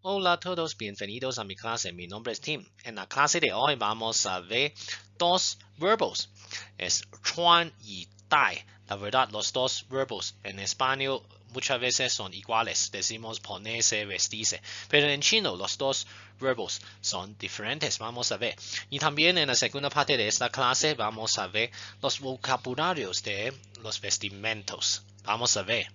Hola a todos, bienvenidos a mi clase. Mi nombre es Tim. En la clase de hoy vamos a ver dos verbos. Es chuan y tai. La verdad, los dos verbos en español muchas veces son iguales. Decimos ponerse, vestirse. Pero en chino los dos verbos son diferentes. Vamos a ver. Y también en la segunda parte de esta clase vamos a ver los vocabularios de los vestimentos. Vamos a ver.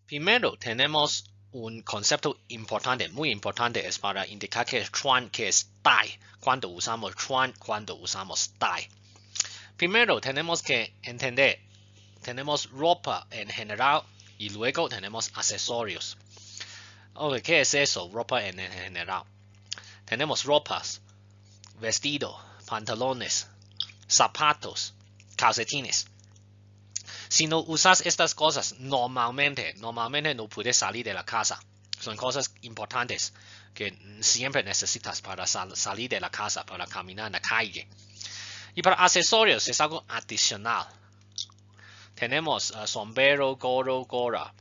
Primero tenemos un concepto importante, muy importante, es para indicar que es chuan, que es tai, cuando usamos chuan, cuando usamos tai. Primero tenemos que entender, tenemos ropa en general y luego tenemos accesorios. Okay, ¿qué es eso? Ropa en general. Tenemos ropas, vestido, pantalones, zapatos, calcetines. Si no usas estas cosas, normalmente no puedes salir de la casa. Son cosas importantes que siempre necesitas para salir de la casa, para caminar en la calle. Y para accesorios es algo adicional. Tenemos sombrero, gorro, gorra,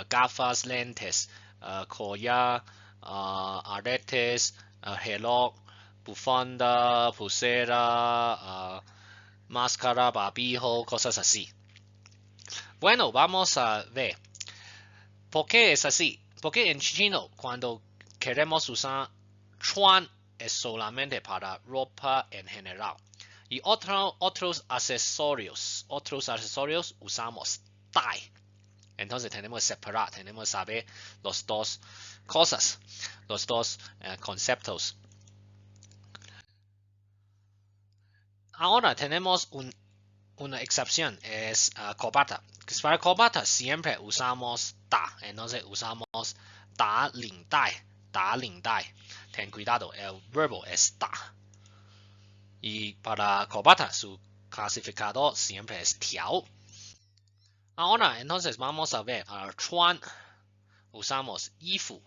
gafas, lentes, collar, aretes, reloj, bufanda, pulsera, máscara, barbijo, cosas así. Bueno, vamos a ver. ¿Por qué es así? Porque en chino, cuando queremos usar chuan, es solamente para ropa en general. Y otros accesorios usamos tai. Entonces tenemos que separar, tenemos que saber los dos cosas, los dos conceptos. Ahora tenemos una excepción, es corbata. Para corbata siempre usamos da, entonces usamos da ling dai, da ling dai. Ten cuidado, el verbo es da. Y para corbata su clasificador siempre es tiao. Ahora entonces vamos a ver, chuan usamos 衣服,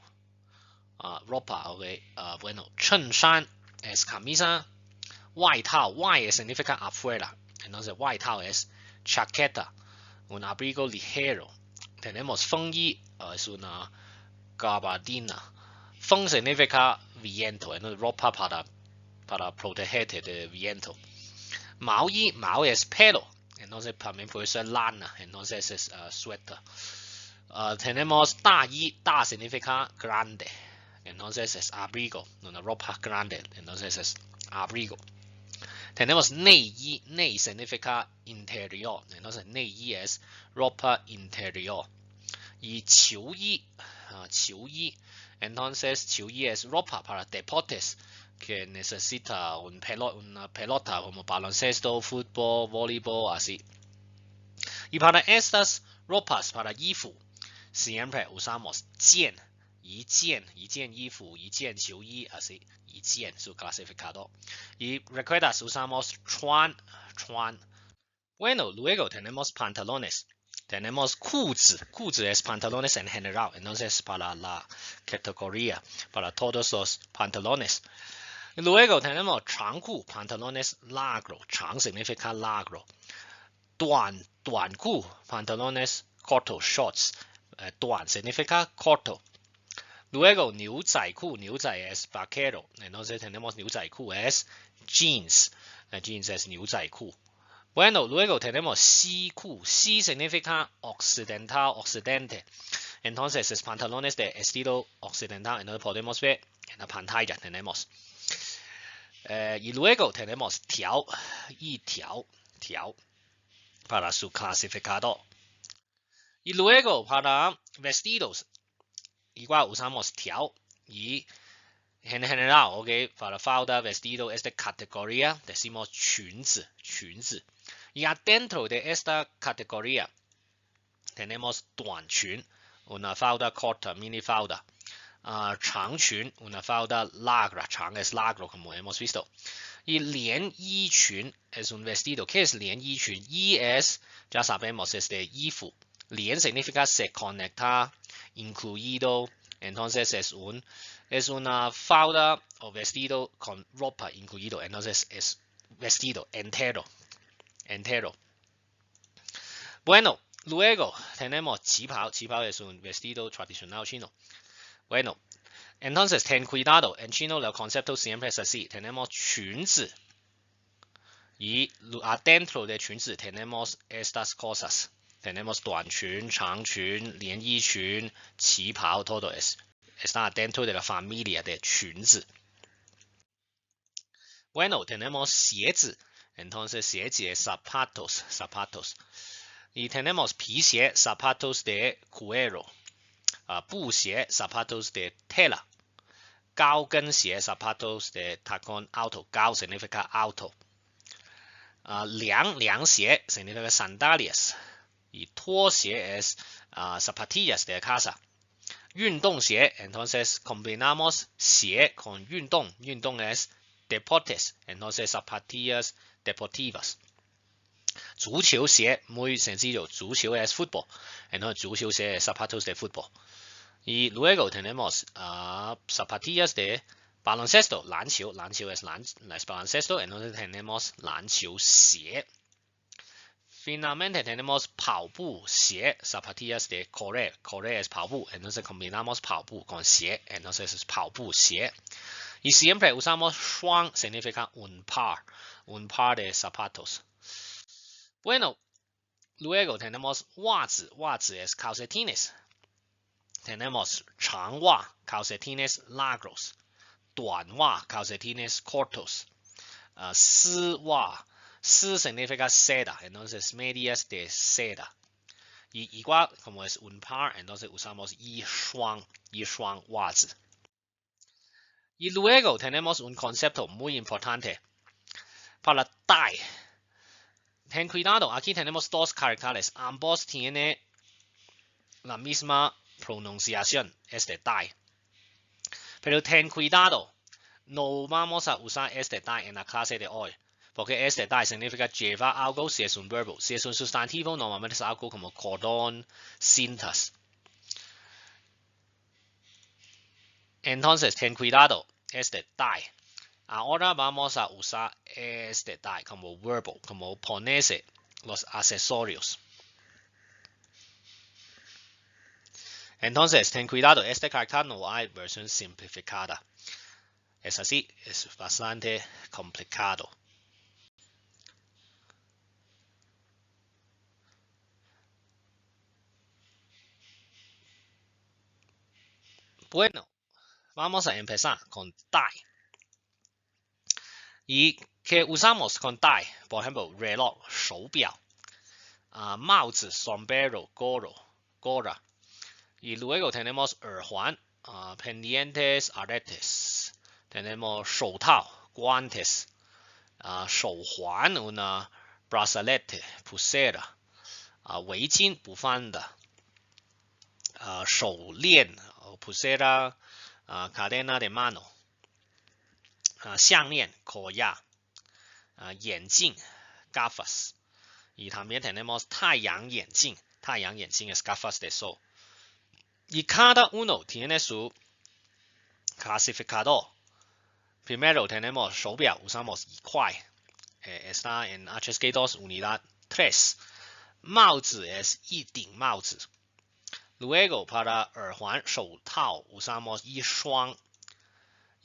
ropa, okay. Bueno, 衬衫 es camisa, 外套, 外 significa afuera, entonces 外套 es chaqueta, un abrigo ligero. Tenemos 风衣, es una gabardina. 风 significa viento, entonces ropa para protegerte del viento. 毛衣, mao es pelo, entonces también puede ser lana, entonces es suéter. Tenemos 大衣, da significa grande, entonces es abrigo, una ropa grande, entonces es abrigo. Tenemos 内衣, 内 significa interior, entonces 内衣 es ropa interior. Y 球衣, 球衣, entonces 球衣 es ropa para deportes que necesita una pelota como baloncesto, fútbol, voleibol, así. Y para estas ropas, para 衣服, siempre usamos 件, 一件衣服, 一件球衣, así, 一件 su clasificador. Y recuerdas, usamos chuan. Bueno, luego tenemos pantalones. Tenemos 裤子es pantalones en general, entonces para la categoría, para todos los pantalones. Luego tenemos 长裤, pantalones largo, 长 significa largo. 短裤, pantalones corto, shorts, 短 significa corto. Luego 牛仔裤, 牛仔 es vaquero, entonces tenemos 牛仔裤 es jeans, jeans es 牛仔裤. Bueno, luego tenemos 西裤, sí significa occidental, occidente. Entonces es pantalones de estilo occidental, entonces podemos ver en la pantalla tenemos. Y luego tenemos 条, 一条, para su clasificador. Y luego para vestidos, igual usamos 条 y en general, ok, para falda, vestido, esta categoría decimos 裙子. Y adentro de esta categoría tenemos 短裙, una falda corta, mini falda. 长裙, una falda larga, 长 es largo como hemos visto. Y 连衣裙 es un vestido. ¿Qué es 连衣裙? Y es, ya sabemos, es de 衣服. 连 significa se conecta, incluido. Entonces es una falda o vestido con ropa incluido. Entonces es vestido entero. Bueno, luego tenemos 旗袍. 旗袍 es un vestido tradicional chino. Bueno, entonces ten cuidado, en chino el concepto siempre es así, tenemos 裙子 y adentro de 裙子 tenemos estas cosas, tenemos 短裙、长裙、连衣裙、旗袍 todo está adentro de la familia de 裙子。Bueno, tenemos 鞋子 entonces 鞋子 es zapatos y tenemos 皮鞋 zapatos de cuero 布鞋 zapatos de tela 高跟鞋 zapatos de tacón alto 高 significa alto 凉鞋 significa sandalias y 拖鞋 es zapatillas de casa 运动鞋 entonces combinamos 鞋 con 运动 es deportes entonces zapatillas deportivas 足球鞋 muy sencillo 足球 es fútbol entonces 足球鞋 es zapatos de fútbol y luego tenemos zapatillas de baloncesto 篮球 es baloncesto entonces tenemos 篮球鞋 finalmente tenemos 跑步鞋 zapatillas de correr es 跑步 entonces combinamos 跑步 con 鞋 entonces es 跑步鞋 y siempre usamos 双 significa un par de zapatos bueno luego tenemos 袜子 es calcetines tenemos 长袜 calcetines largos 短袜 calcetines cortos 丝袜 丝 significa seda entonces medias de seda y igual como es un par entonces usamos 一双袜子 y luego tenemos un concepto muy importante para tie ten cuidado aquí tenemos dos caracteres ambos tienen la misma pronunciación este tie pero ten cuidado no vamos a usar este tie en la clase de hoy porque este tie significa llevar algo si es un verbo si es un sustantivo normalmente es algo como cordón cintas entonces ten cuidado este tie ahora vamos a usar este tie como verbo como ponerse los accesorios entonces ten cuidado este carácter no hay versión simplificada es así es bastante complicado bueno vamos a empezar con tie y que usamos con tie por ejemplo reloj 手表帽子 sombrero gorra y luego tenemos 耳环 pendientes aretes tenemos 手套 guantes 手环 una brazalete pulsera 围巾 bufanda 手链 pulsera cadena de mano 项链 collar 眼镜 gafas y también tenemos 太阳眼镜 es gafas de sol y cada uno tiene su clasificador primero tenemos 手表 usamos 一块 está en HSK2 unidad 3 帽子 es 一顶帽子 luego para 耳环手套 usamos 一双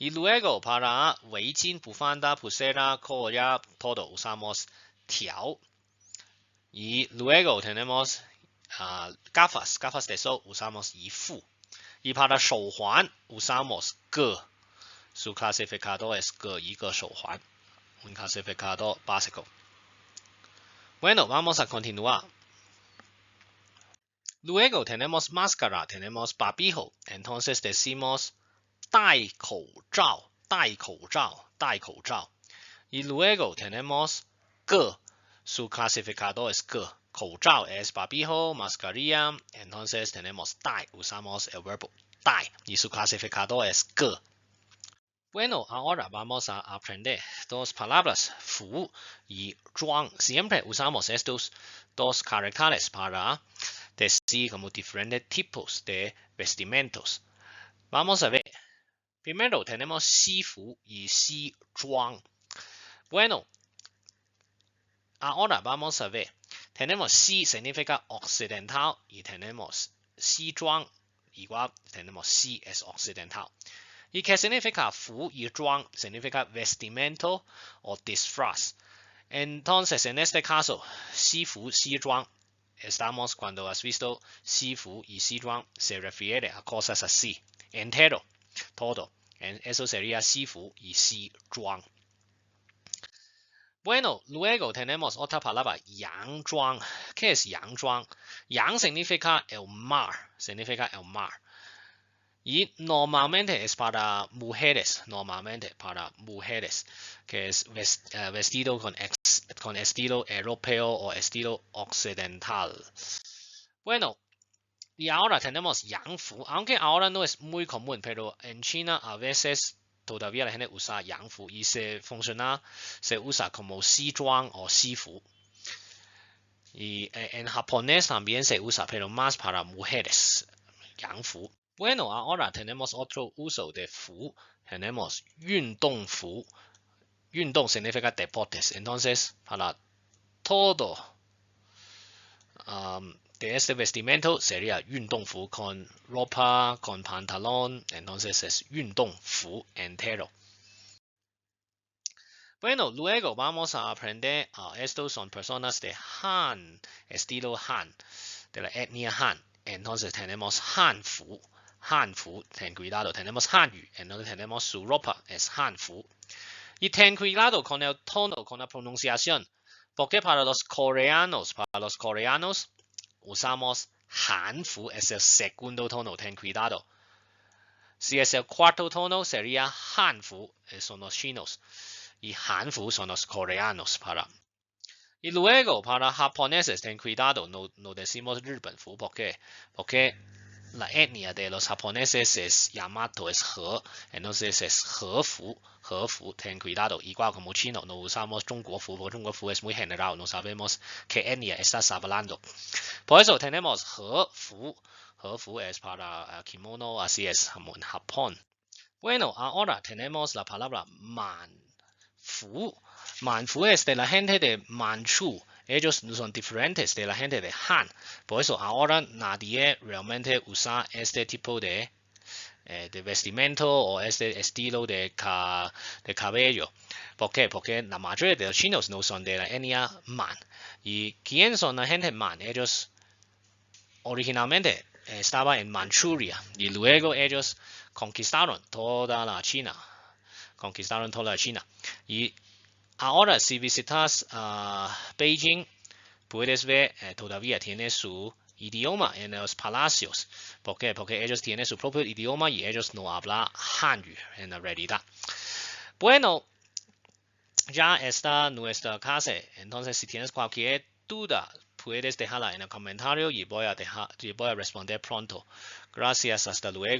y luego para 围巾 bufanda pulsera collar todo usamos 条 y luego tenemos gafas de sol usamos 一副 y para 手环 usamos 个 su clasificador es 个一个手环 un clasificador básico bueno vamos a continuar luego tenemos máscara tenemos barbijo entonces decimos 戴口罩 y luego tenemos 个 su clasificador es 个 口罩 es barbijo mascarilla entonces tenemos 戴 usamos el verbo 戴 y su clasificador es 个 bueno ahora vamos a aprender dos palabras 服 y 装 siempre usamos estos dos caracteres para decir como diferentes tipos de vestimentos vamos a ver primero tenemos 西服 y 西装 bueno ahora vamos a ver tenemos 西 significa occidental y tenemos 西装 igual tenemos C es occidental. ¿Y qué significa服y装? Significa vestimento o disfraz. Entonces, en este caso, 西服西装 estamos cuando has visto 西服y 西装 se refiere a cosas así, entero, todo. Eso sería 西服y 西装. Bueno, luego tenemos otra palabra, 洋装. ¿Qué es 洋装? Yang significa el mar, Y normalmente es para mujeres, que es vestido con estilo europeo o estilo occidental. Bueno, y ahora tenemos Yangfu, aunque ahora no es muy común, pero en China a veces todavía la gente usa Yangfu y se usa como Xizhuang o Xifu. Y en japonés también se usa, pero más para mujeres, Yangfu. Bueno, ahora tenemos otro uso de fu. Tenemos 运动服. 运动 significa deportes. Entonces, para todo de este vestimento sería 运动服 con ropa, con pantalón. Entonces es 运动服 entero. Bueno, luego vamos a aprender. Estos son personas de Han, estilo Han, de la etnia Han. Entonces tenemos Hanfu. Hanfu, ten cuidado, tenemos Hanyu, entonces tenemos su ropa, es Hanfu. Y ten cuidado con el tono, con la pronunciación, porque para los coreanos usamos Hanfu, es el segundo tono, ten cuidado. Si es el cuarto tono, sería Hanfu, son los chinos, y Hanfu son los coreanos para. Y luego, para japoneses, ten cuidado, no decimos Ribenfu, porque la etnia de los japoneses es Yamato, es He, entonces es Hefu, ten cuidado, igual como chino, no usamos Zhongguofu, porque Zhongguofu es muy general, no sabemos qué etnia estás hablando. Por eso tenemos Hefu es para kimono, así es en Japón. Bueno, ahora tenemos la palabra manfu. Manfu es de la gente de Manchu. Ellos son diferentes de la gente de Han. Por eso ahora nadie realmente usa este tipo de vestimento o este estilo de cabello. ¿Por qué? Porque la mayoría de los chinos no son de la etnia Man. ¿Y quién son la gente Man? Ellos originalmente estaban en Manchuria y luego ellos conquistaron toda la China. Y ahora si visitas Beijing, puedes ver todavía tiene su idioma en los palacios. ¿Por qué? Porque ellos tienen su propio idioma y ellos no hablan Hanyu en la realidad. Bueno, ya está nuestra clase. Entonces, si tienes cualquier duda, puedes dejarla en el comentario y voy a responder pronto. Gracias, hasta luego.